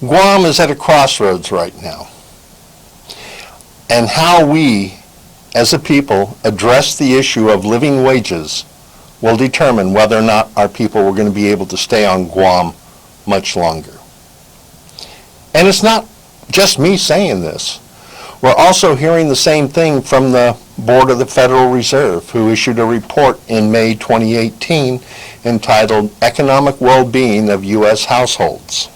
Guam is at a crossroads right now. And how we, as a people, address the issue of living wages will determine whether or not our people are going to be able to stay on Guam much longer. And it's not just me saying this. We're also hearing the same thing from the Board of the Federal Reserve, who issued a report in May 2018 entitled Economic Well-Being of U.S. Households.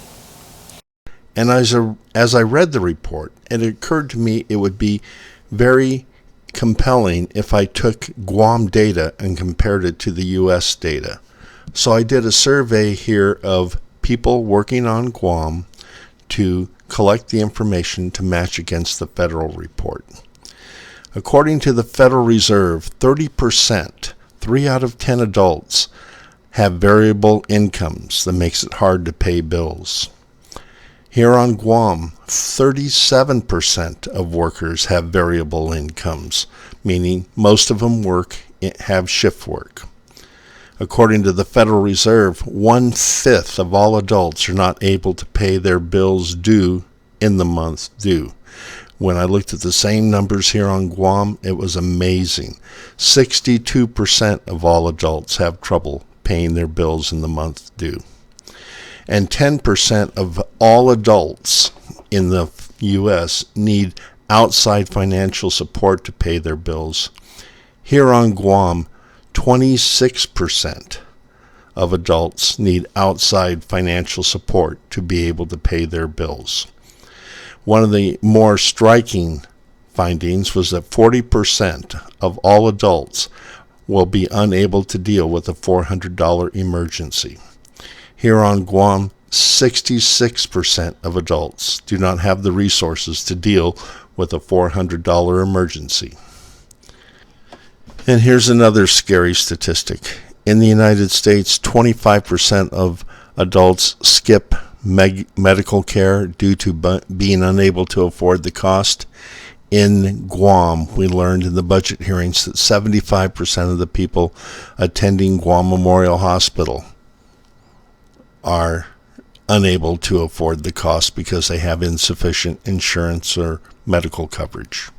And as I read the report, it occurred to me it would be very compelling if I took Guam data and compared it to the U.S. data. So I did a survey here of people working on Guam to collect the information to match against the federal report. According to the Federal Reserve, 30%, 3 out of 10 adults, have variable incomes that makes it hard to pay bills. Here on Guam, 37% of workers have variable incomes, meaning most of them have shift work. According to the Federal Reserve, 1/5 of all adults are not able to pay their bills due in the month due. When I looked at the same numbers here on Guam, it was amazing. 62% of all adults have trouble paying their bills in the month due. And 10% of all adults in the U.S. need outside financial support to pay their bills. Here on Guam, 26% of adults need outside financial support to be able to pay their bills. One of the more striking findings was that 40% of all adults will be unable to deal with a $400 emergency. Here on Guam, 66% of adults do not have the resources to deal with a $400 emergency. And here's another scary statistic. In the United States, 25% of adults skip medical care due to being unable to afford the cost. In Guam, we learned in the budget hearings that 75% of the people attending Guam Memorial Hospital are unable to afford the cost because they have insufficient insurance or medical coverage.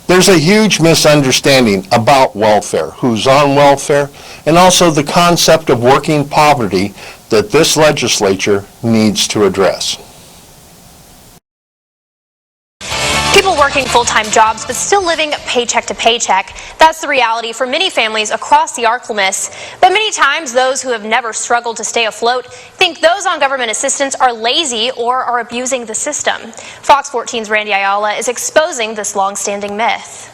There's a huge misunderstanding about welfare, who's on welfare, and also the concept of working poverty that this legislature needs to address. People working full-time jobs but still living paycheck to paycheck. That's the reality for many families across the Arklamas. But many times those who have never struggled to stay afloat think those on government assistance are lazy or are abusing the system. Fox 14's Randy Ayala is exposing this long-standing myth.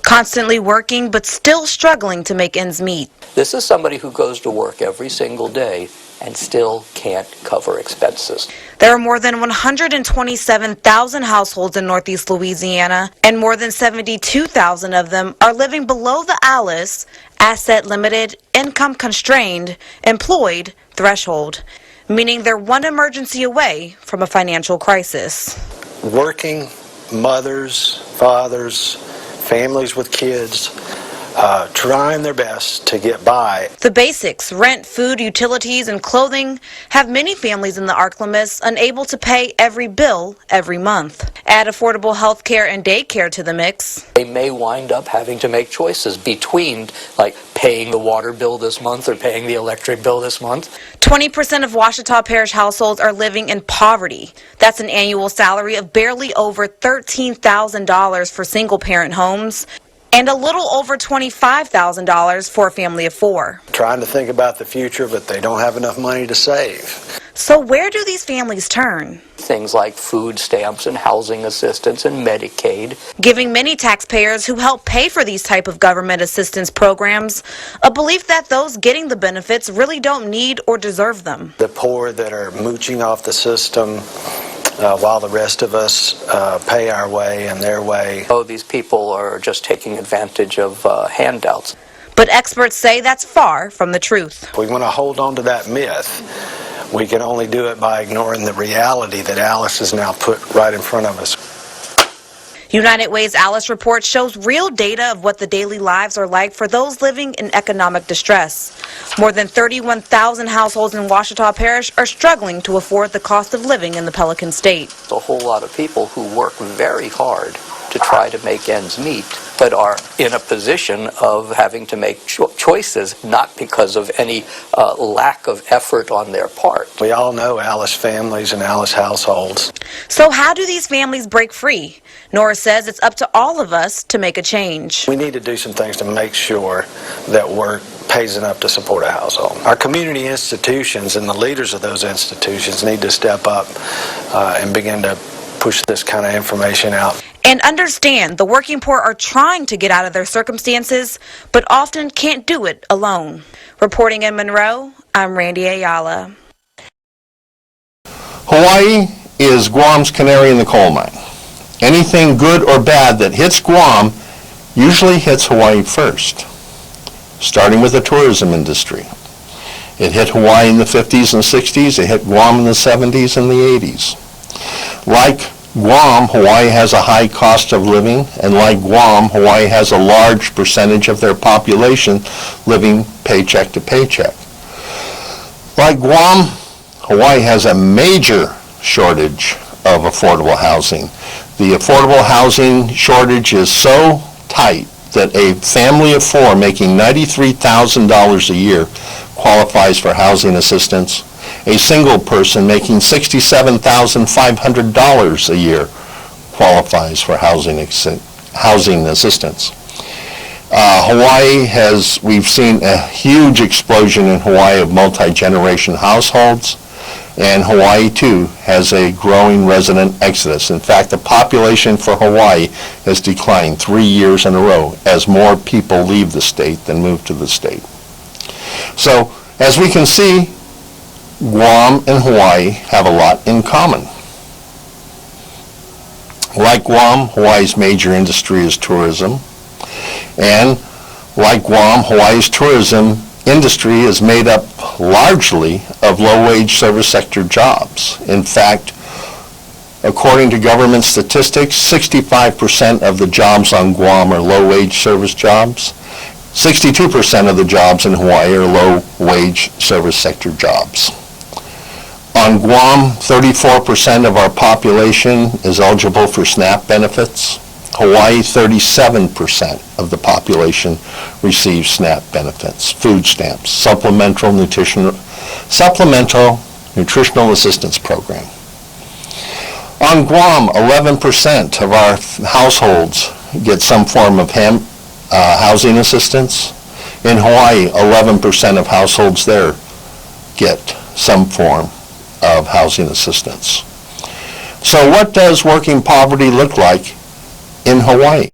Constantly working but still struggling to make ends meet. This is somebody who goes to work every single day and still can't cover expenses. There are more than 127,000 households in Northeast Louisiana, and more than 72,000 of them are living below the ALICE, asset limited, income constrained, employed threshold, meaning they're one emergency away from a financial crisis. Working mothers, fathers, families with kids, trying their best to get by. The basics, rent, food, utilities, and clothing, have many families in the Arklamas unable to pay every bill every month. Add affordable health care and daycare to the mix. They may wind up having to make choices between, like, paying the water bill this month or paying the electric bill this month. 20% of Ouachita Parish households are living in poverty. That's an annual salary of barely over $13,000 for single-parent homes, and a little over $25,000 for a family of 4. Trying to think about the future, but they don't have enough money to save. So where do these families turn? Things like food stamps and housing assistance and Medicaid. Giving many taxpayers who help pay for these type of government assistance programs a belief that those getting the benefits really don't need or deserve them. The poor that are mooching off the system while the rest of us pay our way and their way. Oh, these people are just taking advantage of handouts. But experts say that's far from the truth. We want to hold on to that myth. We can only do it by ignoring the reality that Alice has now put right in front of us. United Way's Alice report shows real data of what the daily lives are like for those living in economic distress. More than 31,000 households in Ouachita Parish are struggling to afford the cost of living in the Pelican State. It's a whole lot of people who work very hard to try to make ends meet, but are in a position of having to make choices, not because of any lack of effort on their part. We all know Alice families and Alice households. So how do these families break free? Nora says it's up to all of us to make a change. We need to do some things to make sure that work pays enough to support a household. Our community institutions and the leaders of those institutions need to step up and begin to push this kind of information out. And understand the working poor are trying to get out of their circumstances, but often can't do it alone. Reporting in Monroe, I'm Randy Ayala. Hawaii is Guam's canary in the coal mine. Anything good or bad that hits Guam usually hits Hawaii first, starting with the tourism industry. It hit Hawaii in the 50s and 60s. It hit Guam in the 70s and the 80s. Like Guam, Hawaii has a high cost of living, and like Guam, Hawaii has a large percentage of their population living paycheck to paycheck. Like Guam, Hawaii has a major shortage of affordable housing. The affordable housing shortage is so tight that a family of four making $93,000 a year qualifies for housing assistance. A single person making $67,500 a year qualifies for housing assistance. We've seen a huge explosion in Hawaii of multi-generation households, and Hawaii too has a growing resident exodus. In fact, the population for Hawaii has declined 3 years in a row as more people leave the state than move to the state. So, as we can see, Guam and Hawaii have a lot in common. Like Guam, Hawaii's major industry is tourism. And like Guam, Hawaii's tourism industry is made up largely of low-wage service sector jobs. In fact, according to government statistics, 65% of the jobs on Guam are low-wage service jobs. 62% of the jobs in Hawaii are low-wage service sector jobs. On Guam, 34% of our population is eligible for SNAP benefits. Hawaii, 37% of the population receives SNAP benefits, food stamps, supplemental nutritional assistance program. On Guam, 11% of our households get some form of housing assistance. In Hawaii, 11% of households there get some form of housing assistance. So what does working poverty look like in Hawaii?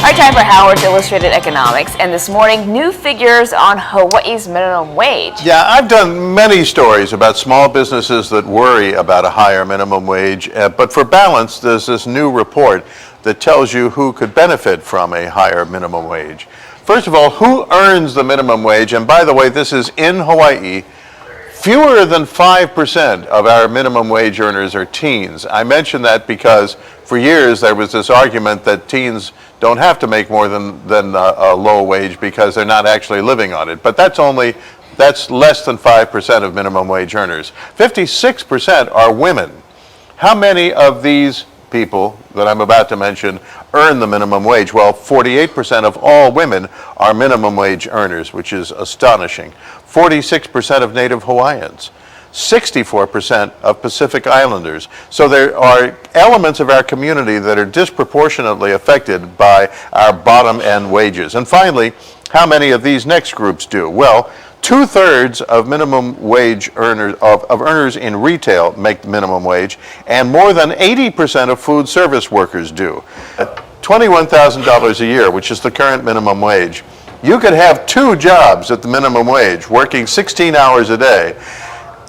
Our time for Howard's Illustrated Economics, and this morning, new figures on Hawaii's minimum wage. Yeah, I've done many stories about small businesses that worry about a higher minimum wage, but for balance, there's this new report that tells you who could benefit from a higher minimum wage. First of all, who earns the minimum wage? And by the way, this is in Hawaii. Fewer than 5% of our minimum wage earners are teens. I mention that because for years there was this argument that teens don't have to make more than a low wage because they're not actually living on it. But that's less than 5% of minimum wage earners. 56% are women. How many of these people that I'm about to mention earn the minimum wage? Well, 48% of all women are minimum wage earners, which is astonishing. 46% of Native Hawaiians, 64% of Pacific Islanders. So there are elements of our community that are disproportionately affected by our bottom end wages. And finally, how many of these next groups do? Well, 2/3 of minimum wage earners, of earners in retail make minimum wage, and more than 80% of food service workers do. At $21,000 a year, which is the current minimum wage, you could have 2 jobs at the minimum wage, working 16 hours a day,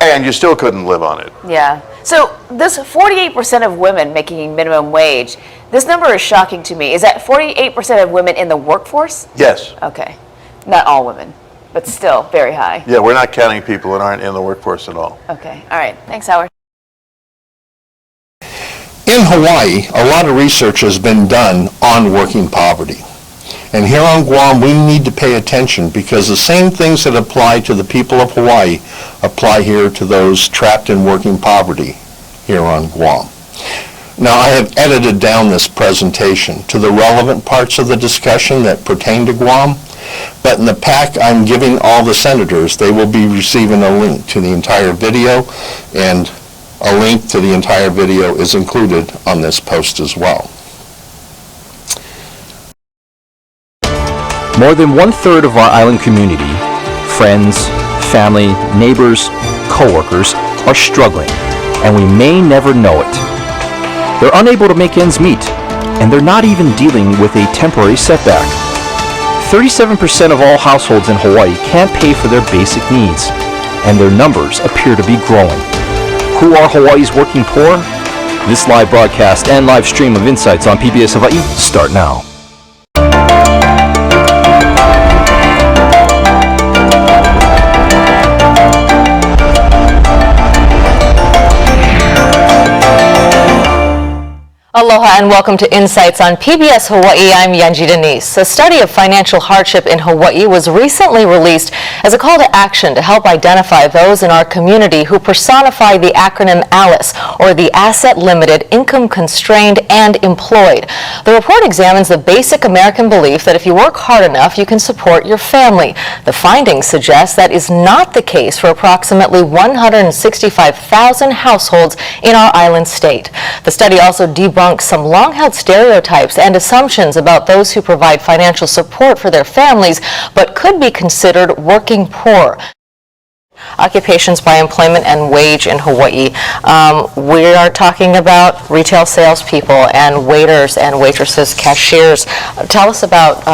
and you still couldn't live on it. Yeah. So this 48% of women making minimum wage, this number is shocking to me. Is that 48% of women in the workforce? Yes. Okay. Not all women. but still very high. Yeah, we're not counting people that aren't in the workforce at all. Okay, all right. Thanks, Howard. In Hawaii, a lot of research has been done on working poverty. And here on Guam, we need to pay attention because the same things that apply to the people of Hawaii apply here to those trapped in working poverty here on Guam. Now, I have edited down this presentation to the relevant parts of the discussion that pertain to Guam, but in the pack I'm giving all the senators, they will be receiving a link to the entire video, and a link to the entire video is included on this post as well. More than 1/3 of our island community, friends, family, neighbors, co-workers, are struggling, and we may never know it. They're unable to make ends meet, and they're not even dealing with a temporary setback. 37% of all households in Hawaii can't pay for their basic needs, and their numbers appear to be growing. Who are Hawaii's working poor? This live broadcast and live stream of Insights on PBS Hawaii start now. Aloha and welcome to Insights on PBS Hawaii. I'm Yanji Denise. A study of financial hardship in Hawaii was recently released as a call to action to help identify those in our community who personify the acronym ALICE, or the Asset Limited, Income Constrained, and Employed. The report examines the basic American belief that if you work hard enough, you can support your family. The findings suggest that is not the case for approximately 165,000 households in our island state. The study also debunked some long-held stereotypes and assumptions about those who provide financial support for their families but could be considered working poor. Occupations by employment and wage in Hawaii. We are talking about retail salespeople and waiters and waitresses, cashiers. Tell us about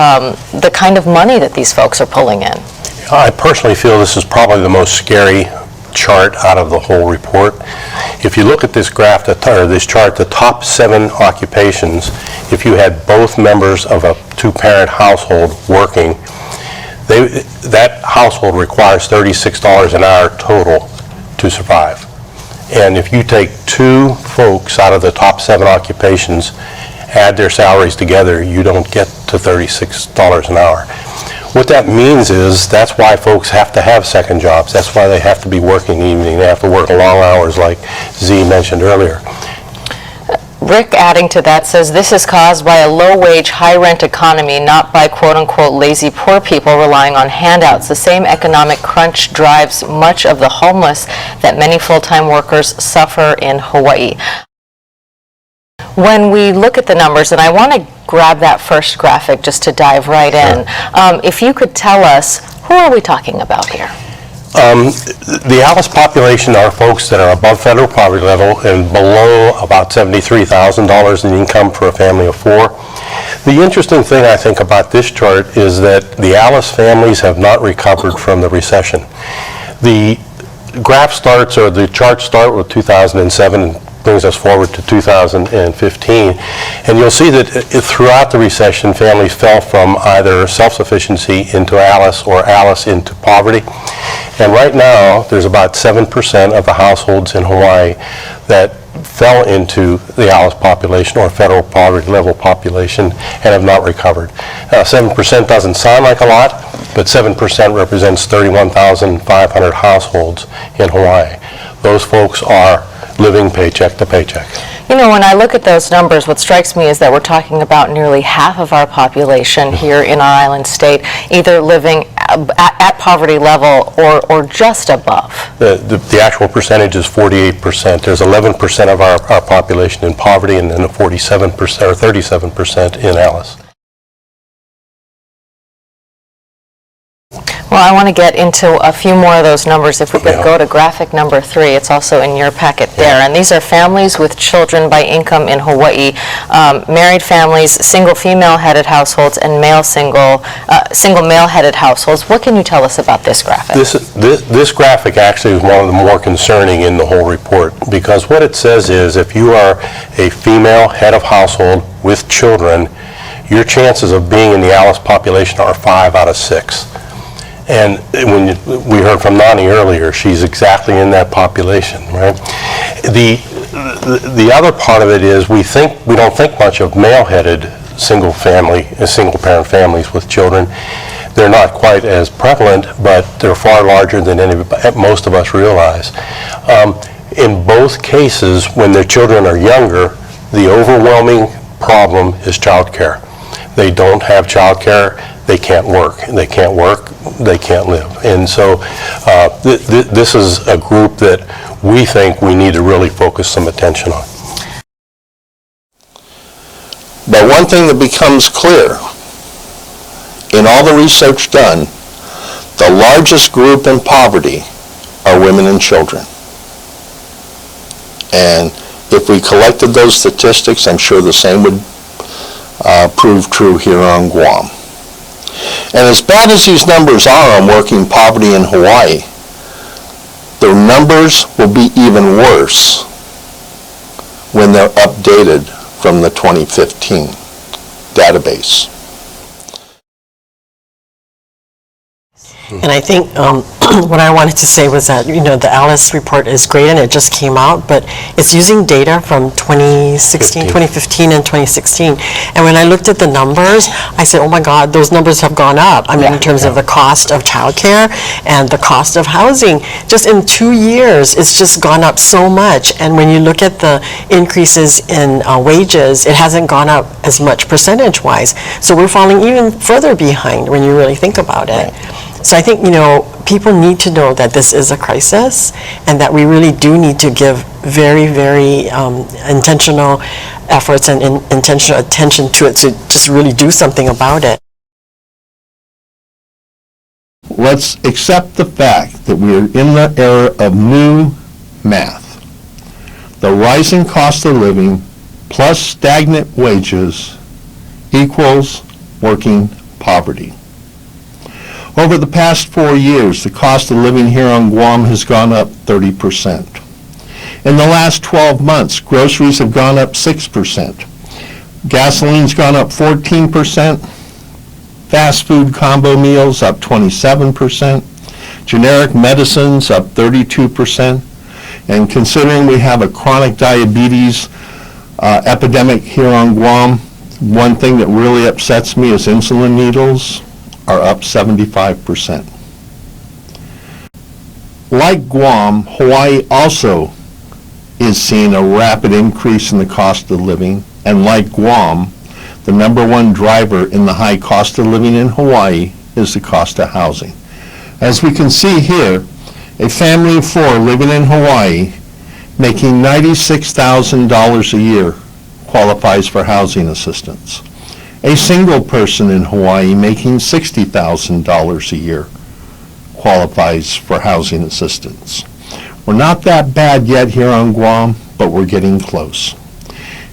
the kind of money that these folks are pulling in. I personally feel this is probably the most scary chart out of the whole report. If you look at this graph, or this chart, the top 7 occupations, if you had both members of a 2-parent household working, that household requires $36 an hour total to survive. And if you take 2 folks out of the top 7 occupations, add their salaries together, you don't get to $36 an hour. What that means is that's why folks have to have second jobs. That's why they have to be working evening. They have to work long hours like Z mentioned earlier. Rick, adding to that, says this is caused by a low-wage, high-rent economy, not by quote-unquote lazy poor people relying on handouts. The same economic crunch drives much of the homeless that many full-time workers suffer in Hawaii. When we look at the numbers, and I want to grab that first graphic just to dive right in, if you could tell us, who are we talking about here? The ALICE population are folks that are above federal poverty level and below about $73,000 in income for a family of 4. The interesting thing I think about this chart is that the ALICE families have not recovered from the recession. The graph starts, or the charts start with 2007 and brings us forward to 2015, and you'll see that throughout the recession, families fell from either self-sufficiency into ALICE or ALICE into poverty. And right now, there's about 7% of the households in Hawaii that fell into the ALICE population or federal poverty level population and have not recovered. 7% doesn't sound like a lot, but 7% represents 31,500 households in Hawaii. Those folks are living paycheck to paycheck. You know, when I look at those numbers, what strikes me is that we're talking about nearly half of our population here in our island state either living at poverty level or just above. The actual percentage is 48%. There's 11% of our population in poverty and then 47% or 37% in ALICE. Well, I want to get into a few more of those numbers. If we could go to graphic number 3, it's also in your packet there. And these are families with children by income in Hawaii, married families, single female-headed households, and single male-headed households. What can you tell us about this graphic? This graphic actually is one of the more concerning in the whole report, because what it says is if you are a female head of household with children, your chances of being in the ALICE population are 5 out of 6. And when we heard from Nani earlier, she's exactly in that population, right? The other part of it is we don't think much of male-headed single-parent families with children. They're not quite as prevalent, but they're far larger than most of us realize. In both cases, when their children are younger, the overwhelming problem is childcare. They don't have childcare, they can't work. They can't work, they can't live. And so this is a group that we think we need to really focus some attention on. But one thing that becomes clear, in all the research done, the largest group in poverty are women and children. And if we collected those statistics, I'm sure the same would prove true here on Guam. And as bad as these numbers are on working poverty in Hawaii, the numbers will be even worse when they're updated from the 2015 database. And I think what I wanted to say was that, the Alice report is great and it just came out, but it's using data from 2015 and 2016. And when I looked at the numbers, I said, oh my God, those numbers have gone up. I mean, in terms of the cost of childcare and the cost of housing, just in 2 years, it's just gone up so much. And when you look at the increases in wages, it hasn't gone up as much percentage-wise. So we're falling even further behind when you really think about it. So I think, people need to know that this is a crisis and that we really do need to give very, very intentional efforts and intentional attention to it to just really do something about it. Let's accept the fact that we are in the era of new math. The rising cost of living plus stagnant wages equals working poverty. Over the past 4 years, the cost of living here on Guam has gone up 30%. In the last 12 months, groceries have gone up 6%. Gasoline's gone up 14%. Fast food combo meals up 27%. Generic medicines up 32%. And considering we have a chronic diabetes epidemic here on Guam, one thing that really upsets me is insulin needles are up 75%. Like Guam, Hawaii also is seeing a rapid increase in the cost of living, and like Guam, the number one driver in the high cost of living in Hawaii is the cost of housing. As we can see here, a family of 4 living in Hawaii making $96,000 a year qualifies for housing assistance. A single person in Hawaii making $60,000 a year qualifies for housing assistance. We're not that bad yet here on Guam, but we're getting close.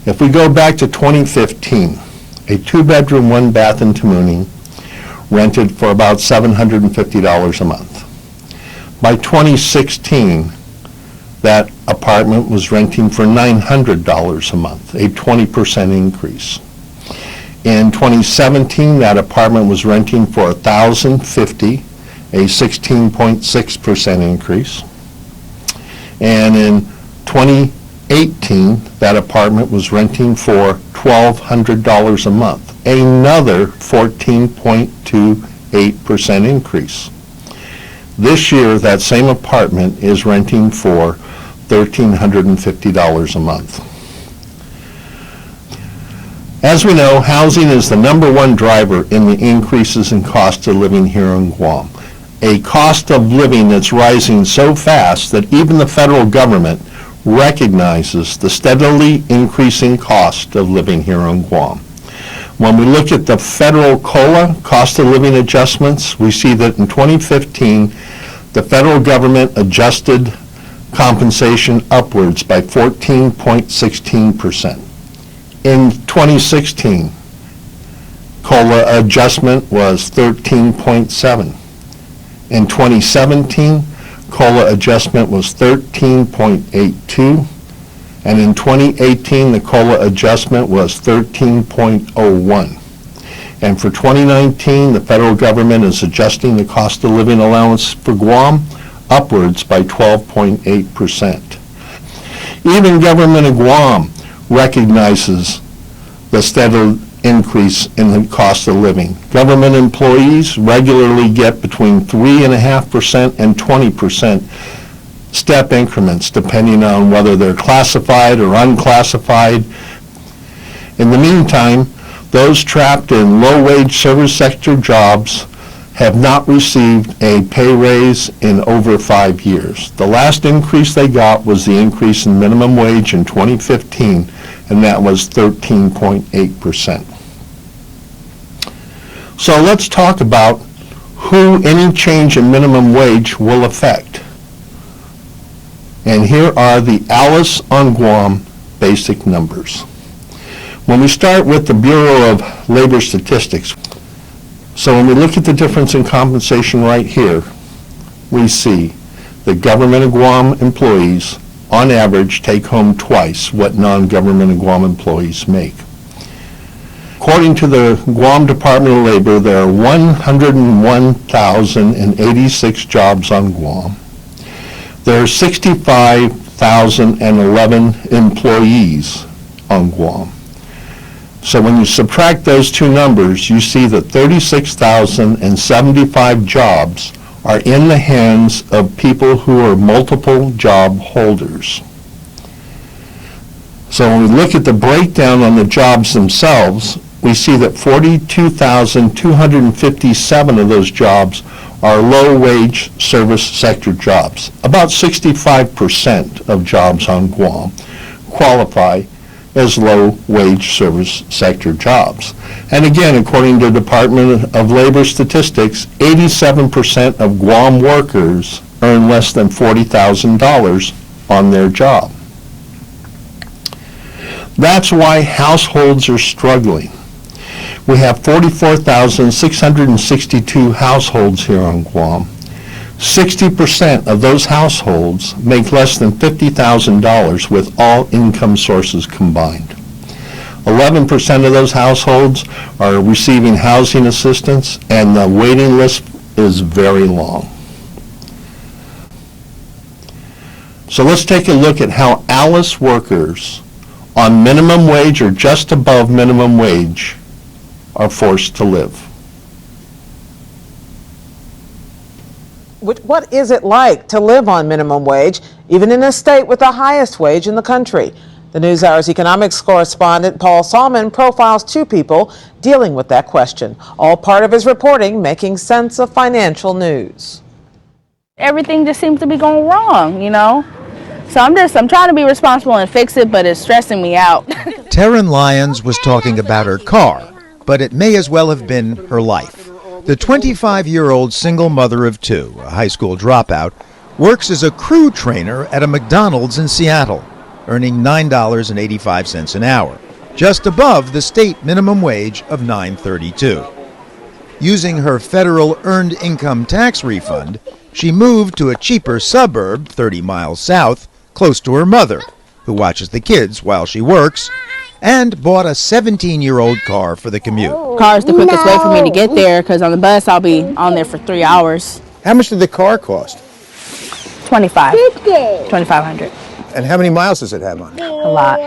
If we go back to 2015, a 2-bedroom, 1-bath in Tamuning rented for about $750 a month. By 2016, that apartment was renting for $900 a month, a 20% increase. In 2017, that apartment was renting for $1,050, a 16.6% increase. And in 2018, that apartment was renting for $1,200 a month, another 14.28% increase. This year, that same apartment is renting for $1,350 a month. As we know, housing is the number one driver in the increases in cost of living here in Guam. A cost of living that's rising so fast that even the federal government recognizes the steadily increasing cost of living here on Guam. When we look at the federal COLA, cost of living adjustments, we see that in 2015, the federal government adjusted compensation upwards by 14.16%. In 2016, COLA adjustment was 13.7. In 2017, COLA adjustment was 13.82. And in 2018, the COLA adjustment was 13.01. And for 2019, the federal government is adjusting the cost of living allowance for Guam upwards by 12.8%. Even government of Guam recognizes the steady increase in the cost of living. Government employees regularly get between 3.5% and 20% step increments, depending on whether they're classified or unclassified. In the meantime, those trapped in low-wage service sector jobs have not received a pay raise in over 5 years. The last increase they got was the increase in minimum wage in 2015, and that was 13.8%. So let's talk about who any change in minimum wage will affect. And here are the Alice on Guam basic numbers. When we start with the Bureau of Labor Statistics, so when we look at the difference in compensation right here, we see the government of Guam employees on average take home twice what non-government of Guam employees make. According to the Guam Department of Labor, there are 101,086 jobs on Guam. There are 65,011 employees on Guam. So when you subtract those two numbers, you see that 36,075 jobs are in the hands of people who are multiple job holders. So when we look at the breakdown on the jobs themselves, we see that 42,257 of those jobs are low-wage service sector jobs. About 65% of jobs on Guam qualify as low-wage service sector jobs. And again, according to the Department of Labor Statistics, 87% of Guam workers earn less than $40,000 on their job. That's why households are struggling. We have 44,662 households here on Guam. 60% of those households make less than $50,000 with all income sources combined. 11% of those households are receiving housing assistance, and the waiting list is very long. So let's take a look at how Alice workers on minimum wage or just above minimum wage are forced to live. What is it like to live on minimum wage, even in a state with the highest wage in the country? The NewsHour's economics correspondent Paul Salmon profiles two people dealing with that question, all part of his reporting Making Sense of Financial News. Everything just seems to be going wrong, you know? So I'm trying to be responsible and fix it, but it's stressing me out. Taryn Lyons was talking about her car, but it may as well have been her life. The 25-year-old single mother of two, a high school dropout, works as a crew trainer at a McDonald's in Seattle, earning $9.85 an hour, just above the state minimum wage of $9.32. Using her federal earned income tax refund, she moved to a cheaper suburb 30 miles south, close to her mother, who watches the kids while she works, and bought a 17-year-old car for the commute. Car is the quickest way for me to get there, because on the bus I'll be on there for 3 hours. How much did the car cost? $2,500. And how many miles does it have on it? A lot.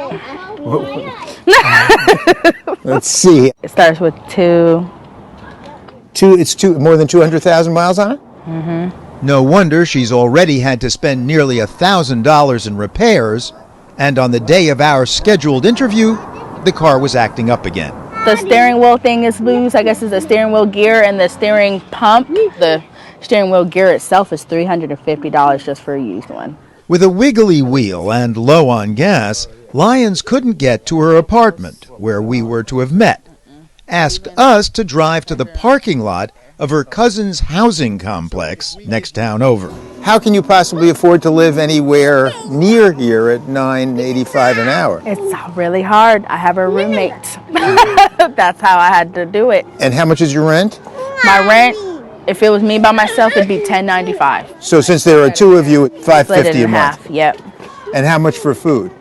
Let's see. It starts with More than 200,000 miles on it? Mm-hmm. No wonder she's already had to spend nearly $1,000 in repairs, and on the day of our scheduled interview, the car was acting up again. The steering wheel thing is loose. I guess it's the steering wheel gear and the steering pump. The steering wheel gear itself is $350 just for a used one. With a wiggly wheel and low on gas, Lyons couldn't get to her apartment, where we were to have met. Asked us to drive to the parking lot of her cousin's housing complex next town over. How can you possibly afford to live anywhere near here at $9.85 an hour? It's really hard. I have a roommate. That's how I had to do it. And how much is your rent? My rent, if it was me by myself, it'd be $10.95. So since there are two of you, $5.50 a month. Yep. And how much for food?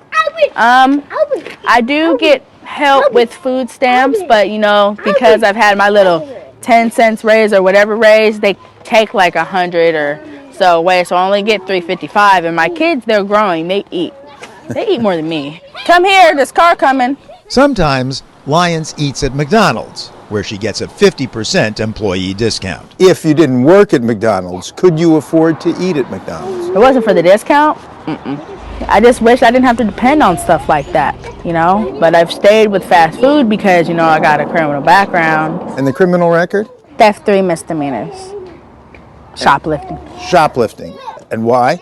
I do get help with food stamps, but you know, because I've had my little 10 cents raise or whatever raise, they take like 100 or so away, so I only get $3.55. And my kids, they're growing, they eat more than me. Come here, this car coming. Sometimes Lyons eats at McDonald's, where she gets a 50% employee discount. If you didn't work at McDonald's, could you afford to eat at McDonald's? If it wasn't for the discount, I just wish I didn't have to depend on stuff like that, you know? But I've stayed with fast food because, you know, I got a criminal background. And the criminal record? Theft, 3 misdemeanors. Shoplifting. Shoplifting. And why?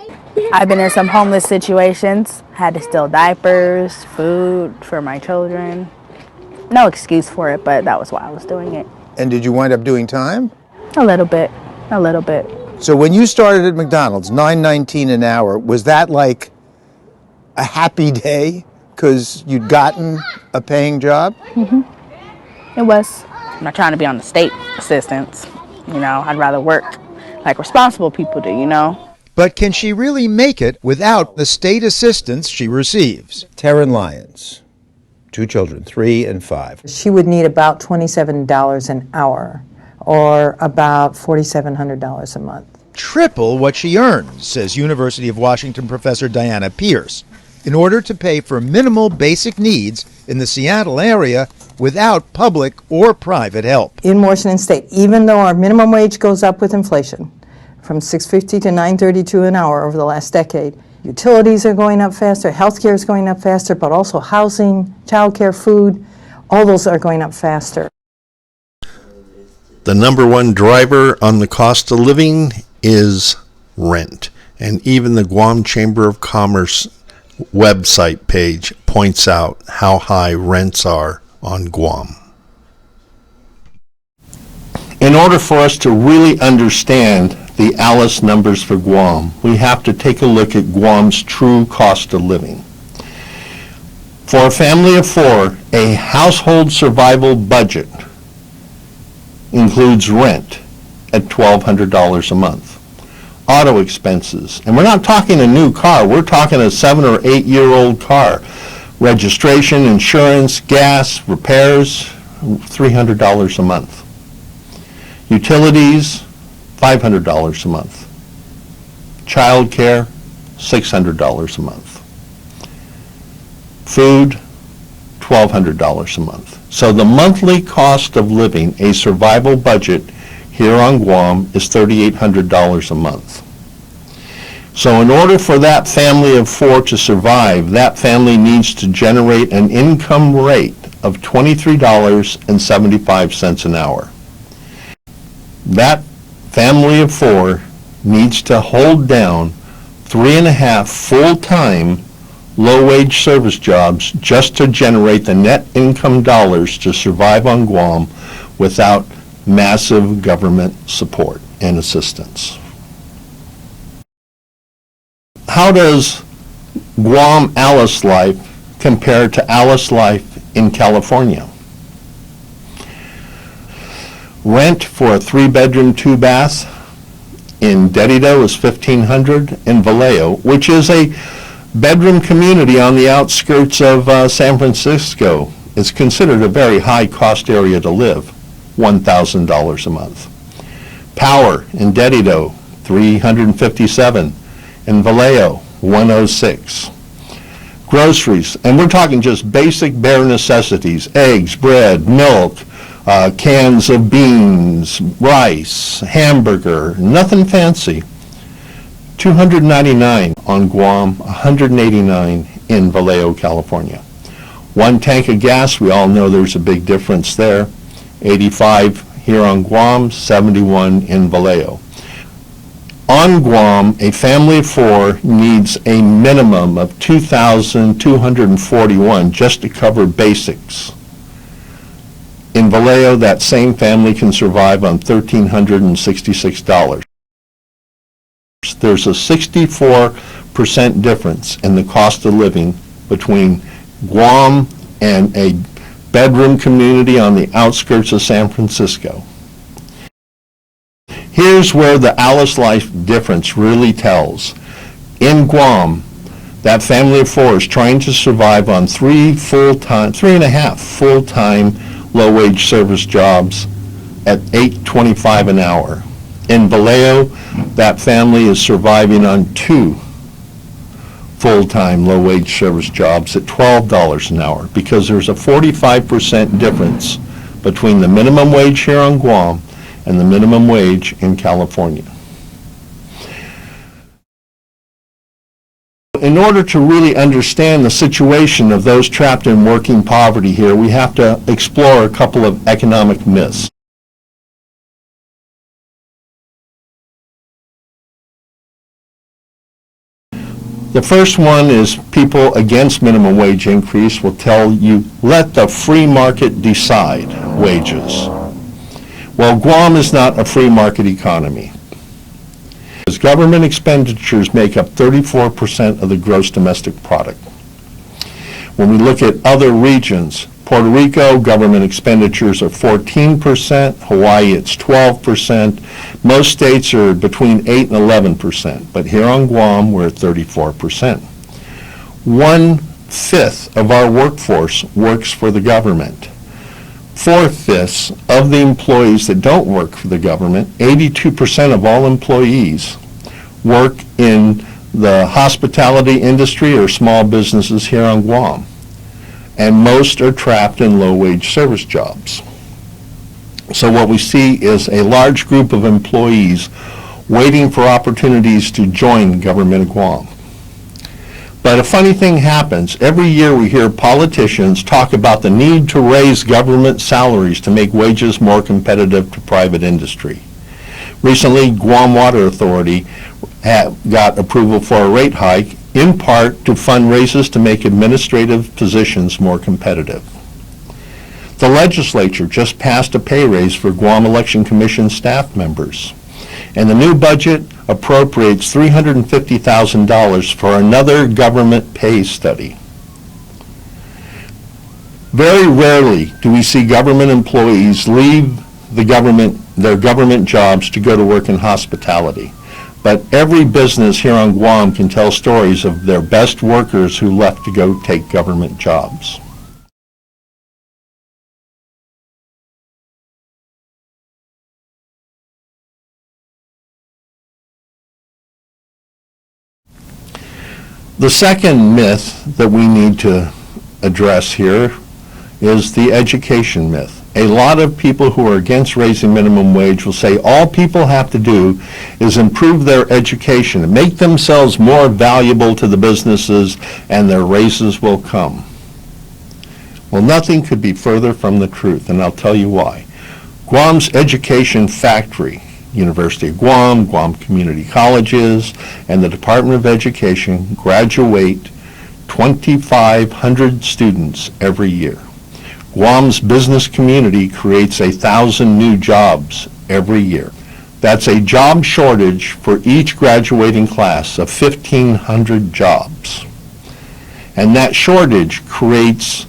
I've been in some homeless situations, had to steal diapers, food for my children. No excuse for it, but that was why I was doing it. And did you wind up doing time? A little bit. So when you started at McDonald's, $9.19 an hour, was that like a happy day because you'd gotten a paying job? It was. I'm not trying to be on the state assistance, you know. I'd rather work like responsible people do, you know. But can she really make it without the state assistance she receives? Taryn Lyons, 2 children, 3 and 5. She would need about $27 an hour, or about $4,700 a month. Triple what she earns, says University of Washington professor Diana Pierce, in order to pay for minimal basic needs in the Seattle area without public or private help. In Washington State, even though our minimum wage goes up with inflation, from $6.50 to $9.32 an hour over the last decade, utilities are going up faster, healthcare is going up faster, but also housing, childcare, food, all those are going up faster. The number one driver on the cost of living is rent. And even the Guam Chamber of Commerce website page points out how high rents are on Guam. In order for us to really understand the ALICE numbers for Guam, we have to take a look at Guam's true cost of living. For a family of 4, a household survival budget includes rent at $1,200 a month. Auto expenses, and we're not talking a new car, we're talking a 7 or 8-year-old car. Registration, insurance, gas, repairs, $300 a month. Utilities, $500 a month. Child care, $600 a month. Food, $1,200 a month. So the monthly cost of living, a survival budget here on Guam, is $3,800 a month. So in order for that family of 4 to survive, that family needs to generate an income rate of $23.75 an hour. That family of 4 needs to hold down 3.5 full-time low-wage service jobs just to generate the net income dollars to survive on Guam without massive government support and assistance. How does Guam ALICE life compare to ALICE life in California? Rent for a 3-bedroom, 2-bath in Dedido is $1,500. In Vallejo, which is a bedroom community on the outskirts of San Francisco, is considered a very high-cost area to live, $1,000 a month. Power in Dedido, $357. In Vallejo, $106. Groceries, and we're talking just basic bare necessities, eggs, bread, milk, cans of beans, rice, hamburger, nothing fancy. $299 on Guam, $189 in Vallejo, California. 1 tank of gas, we all know there's a big difference there. $85 here on Guam, $71 in Vallejo. On Guam, a family of 4 needs a minimum of $2,241 just to cover basics. In Vallejo, that same family can survive on $1,366. There's a 64% difference in the cost of living between Guam and a bedroom community on the outskirts of San Francisco. Here's where the ALICE life difference really tells. In Guam, that family of four is trying to survive on 3.5 full-time low-wage service jobs at $8.25 an hour. In Vallejo, that family is surviving on 2 full-time low-wage service jobs at $12 an hour, because there's a 45% difference between the minimum wage here on Guam and the minimum wage in California. In order to really understand the situation of those trapped in working poverty here, we have to explore a couple of economic myths. The first one is people against minimum wage increase will tell you, let the free market decide wages. Well, Guam is not a free market economy. As government expenditures make up 34% of the gross domestic product. When we look at other regions, Puerto Rico, government expenditures are 14%, Hawaii it's 12%, most states are between 8 and 11%, but here on Guam we're at 34%. 1/5 of our workforce works for the government. 4/5 of the employees that don't work for the government, 82% of all employees, work in the hospitality industry or small businesses here on Guam. And most are trapped in low-wage service jobs. So what we see is a large group of employees waiting for opportunities to join government of Guam. But a funny thing happens. Every year we hear politicians talk about the need to raise government salaries to make wages more competitive to private industry. Recently, Guam Water Authority got approval for a rate hike, in part to fund raises to make administrative positions more competitive. The legislature just passed a pay raise for Guam Election Commission staff members, and the new budget appropriates $350,000 for another government pay study. Very rarely do we see government employees leave their government jobs to go to work in hospitality. But every business here on Guam can tell stories of their best workers who left to go take government jobs. The second myth that we need to address here is the education myth. A lot of people who are against raising minimum wage will say all people have to do is improve their education and make themselves more valuable to the businesses and their raises will come. Well, nothing could be further from the truth, and I'll tell you why. Guam's education factory, University of Guam, Guam Community Colleges, and the Department of Education graduate 2,500 students every year. Guam's business community creates 1,000 new jobs every year. That's a job shortage for each graduating class of 1,500 jobs. And that shortage creates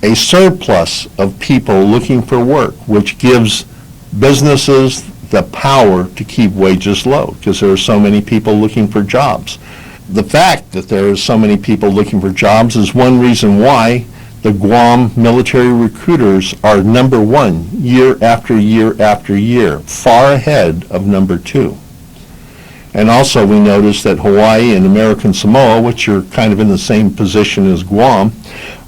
a surplus of people looking for work, which gives businesses the power to keep wages low because there are so many people looking for jobs. The fact that there are so many people looking for jobs is one reason why the Guam military recruiters are #1 year after year after year, far ahead of #2. And also we notice that Hawaii and American Samoa, which are kind of in the same position as Guam,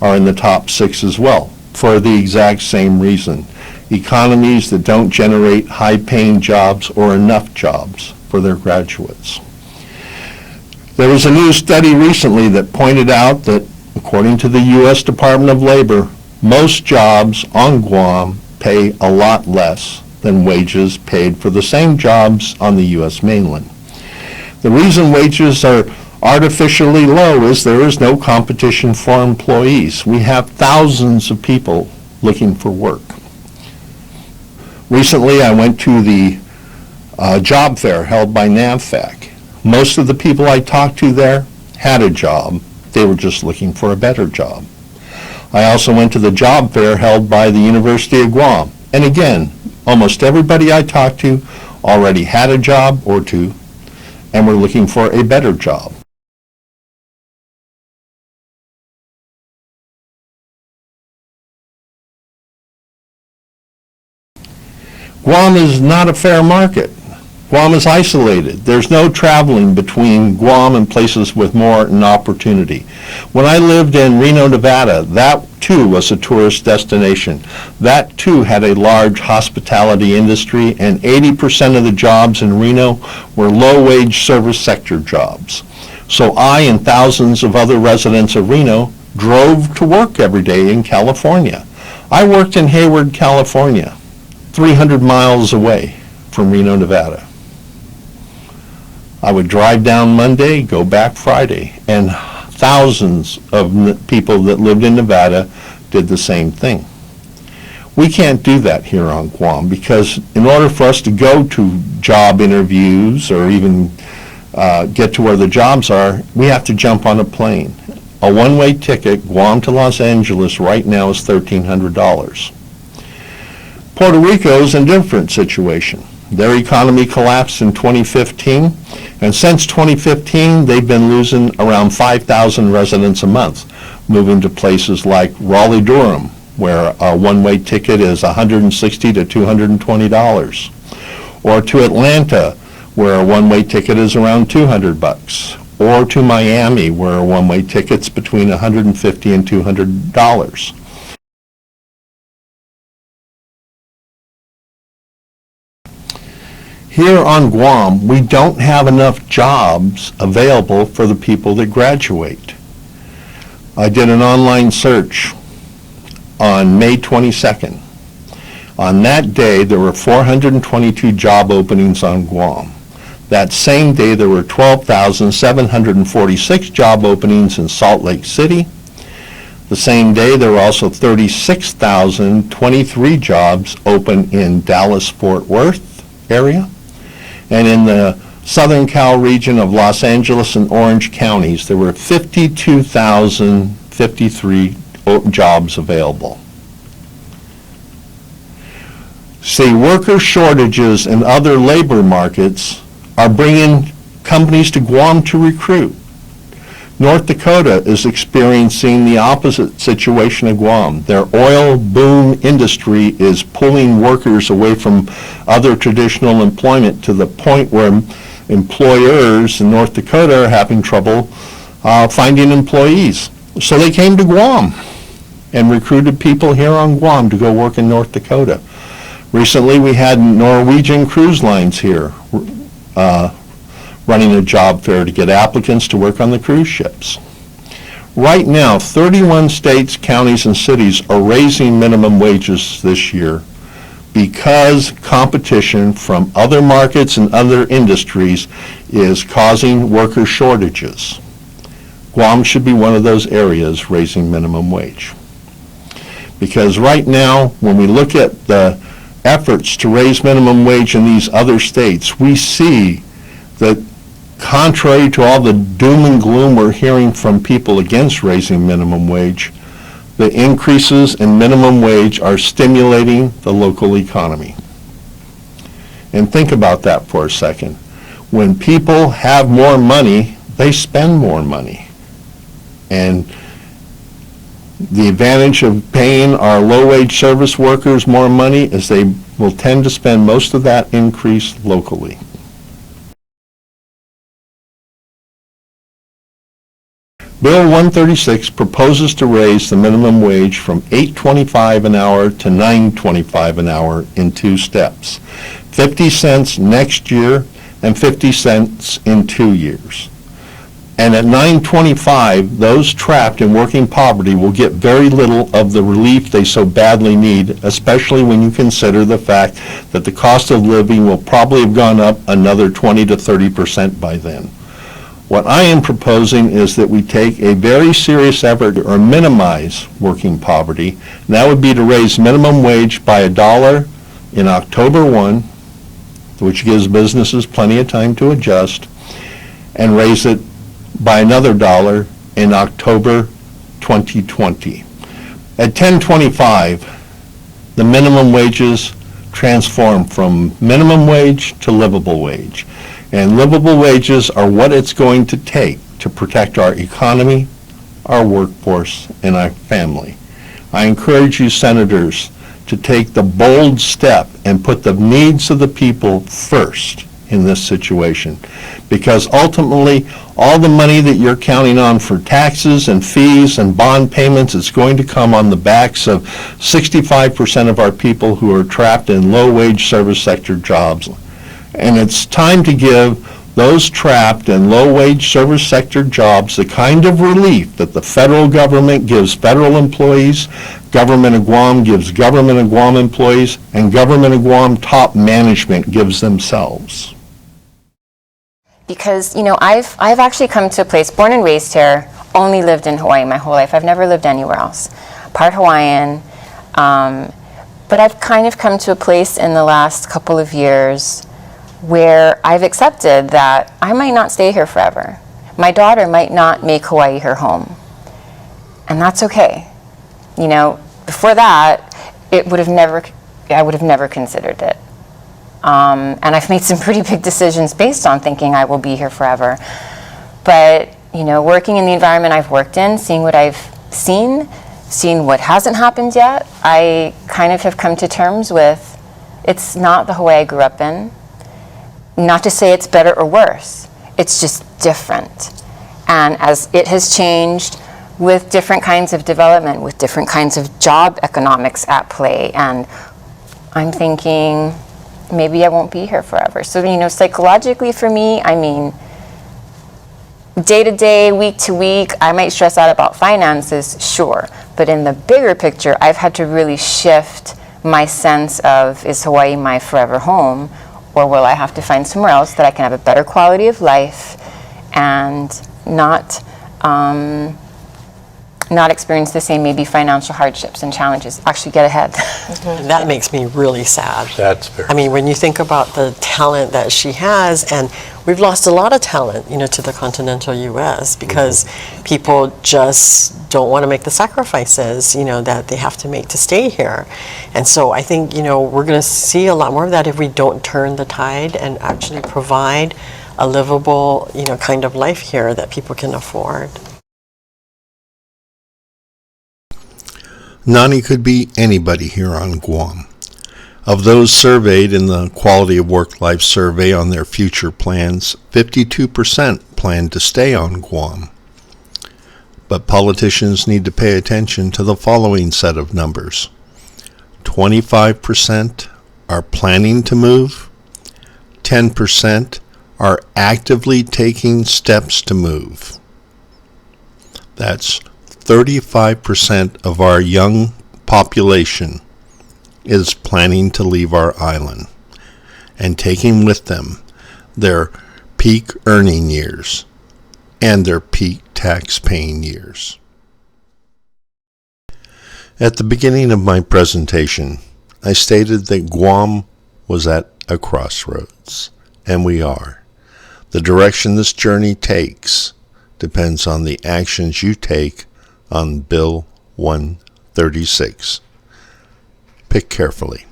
are in the top 6 as well, for the exact same reason. Economies that don't generate high-paying jobs or enough jobs for their graduates. There was a new study recently that pointed out that according to the U.S. Department of Labor, most jobs on Guam pay a lot less than wages paid for the same jobs on the U.S. mainland. The reason wages are artificially low is there is no competition for employees. We have thousands of people looking for work. Recently, I went to the job fair held by NAVFAC. Most of the people I talked to there had a job. They were just looking for a better job. I also went to the job fair held by the University of Guam. And again, almost everybody I talked to already had a job or two and were looking for a better job. Guam is not a fair market. Guam is isolated. There's no traveling between Guam and places with more an opportunity. When I lived in Reno, Nevada, that too was a tourist destination. That too had a large hospitality industry, and 80% of the jobs in Reno were low-wage service sector jobs. So I and thousands of other residents of Reno drove to work every day in California. I worked in Hayward, California, 300 miles away from Reno, Nevada. I would drive down Monday, go back Friday, and thousands of people that lived in Nevada did the same thing. We can't do that here on Guam because in order for us to go to job interviews or even get to where the jobs are, we have to jump on a plane. A one-way ticket, Guam to Los Angeles, right now is $1,300. Puerto Rico is a different situation. Their economy collapsed in 2015, and since 2015, they've been losing around 5,000 residents a month, moving to places like Raleigh-Durham, where a one-way ticket is $160 to $220, or to Atlanta, where a one-way ticket is around $200, or to Miami, where a one-way ticket's between $150 and $200. Here on Guam, we don't have enough jobs available for the people that graduate. I did an online search on May 22nd. On that day, there were 422 job openings on Guam. That same day, there were 12,746 job openings in Salt Lake City. The same day, there were also 36,023 jobs open in Dallas-Fort Worth area. And in the Southern Cal region of Los Angeles and Orange counties, there were 52,053 jobs available. See, worker shortages and other labor markets are bringing companies to Guam to recruit. North Dakota is experiencing the opposite situation of Guam. Their oil boom industry is pulling workers away from other traditional employment to the point where employers in North Dakota are having trouble finding employees. So they came to Guam and recruited people here on Guam to go work in North Dakota. Recently, we had Norwegian Cruise Lines here running a job fair to get applicants to work on the cruise ships. Right now, 31 states, counties, and cities are raising minimum wages this year because competition from other markets and other industries is causing worker shortages. Guam should be one of those areas raising minimum wage. Because right now, when we look at the efforts to raise minimum wage in these other states, we see that contrary to all the doom and gloom we're hearing from people against raising minimum wage, the increases in minimum wage are stimulating the local economy. And think about that for a second. When people have more money, they spend more money. And the advantage of paying our low-wage service workers more money is they will tend to spend most of that increase locally. Bill 136 proposes to raise the minimum wage from $8.25 an hour to $9.25 an hour in two steps, 50 cents next year and 50 cents in 2 years. And at $9.25, those trapped in working poverty will get very little of the relief they so badly need, especially when you consider the fact that the cost of living will probably have gone up another 20 to 30% by then. What I am proposing is that we take a very serious effort to minimize working poverty, and that would be to raise minimum wage by $1 in October 1, which gives businesses plenty of time to adjust, and raise it by another $1 in October 2020. At $10.25, the minimum wages transform from minimum wage to livable wage. And livable wages are what it's going to take to protect our economy, our workforce, and our family. I encourage you, senators, to take the bold step and put the needs of the people first in this situation. Because ultimately, all the money that you're counting on for taxes and fees and bond payments is going to come on the backs of 65% of our people who are trapped in low-wage service sector jobs. And it's time to give those trapped in low-wage service sector jobs the kind of relief that the federal government gives federal employees, Government of Guam gives Government of Guam employees, and Government of Guam top management gives themselves. Because, you know, I've actually come to a place, born and raised here, only lived in Hawaii my whole life. I've never lived anywhere else. Part Hawaiian, but I've kind of come to a place in the last couple of years where I've accepted that I might not stay here forever. My daughter might not make Hawaii her home. And that's okay. You know, before that, I would have never considered it. And I've made some pretty big decisions based on thinking I will be here forever. But, you know, working in the environment I've worked in, seeing what I've seen what hasn't happened yet, I kind of have come to terms with it's not the Hawaii I grew up in. Not to say it's better or worse, it's just different. And as it has changed with different kinds of development, with different kinds of job economics at play, and I'm thinking maybe I won't be here forever. So, you know, psychologically for me, I mean, day to day, week to week, I might stress out about finances, sure. But in the bigger picture, I've had to really shift my sense of, is Hawaii my forever home? Or will I have to find somewhere else that I can have a better quality of life and not experience the same maybe financial hardships and challenges, actually get ahead. And that makes me really sad. That's fair. I mean, when you think about the talent that she has, and we've lost a lot of talent, you know, to the continental U.S. because people just don't want to make the sacrifices, you know, that they have to make to stay here. And so I think, you know, we're going to see a lot more of that if we don't turn the tide and actually provide a livable, you know, kind of life here that people can afford. Nani could be anybody here on Guam. Of those surveyed in the Quality of Work Life survey on their future plans, 52% plan to stay on Guam. But politicians need to pay attention to the following set of numbers. 25% are planning to move, 10% are actively taking steps to move. That's 35% of our young population is planning to leave our island and taking with them their peak earning years and their peak tax paying years. At the beginning of my presentation, I stated that Guam was at a crossroads, and we are. The direction this journey takes depends on the actions you take on Bill 136. Pick carefully.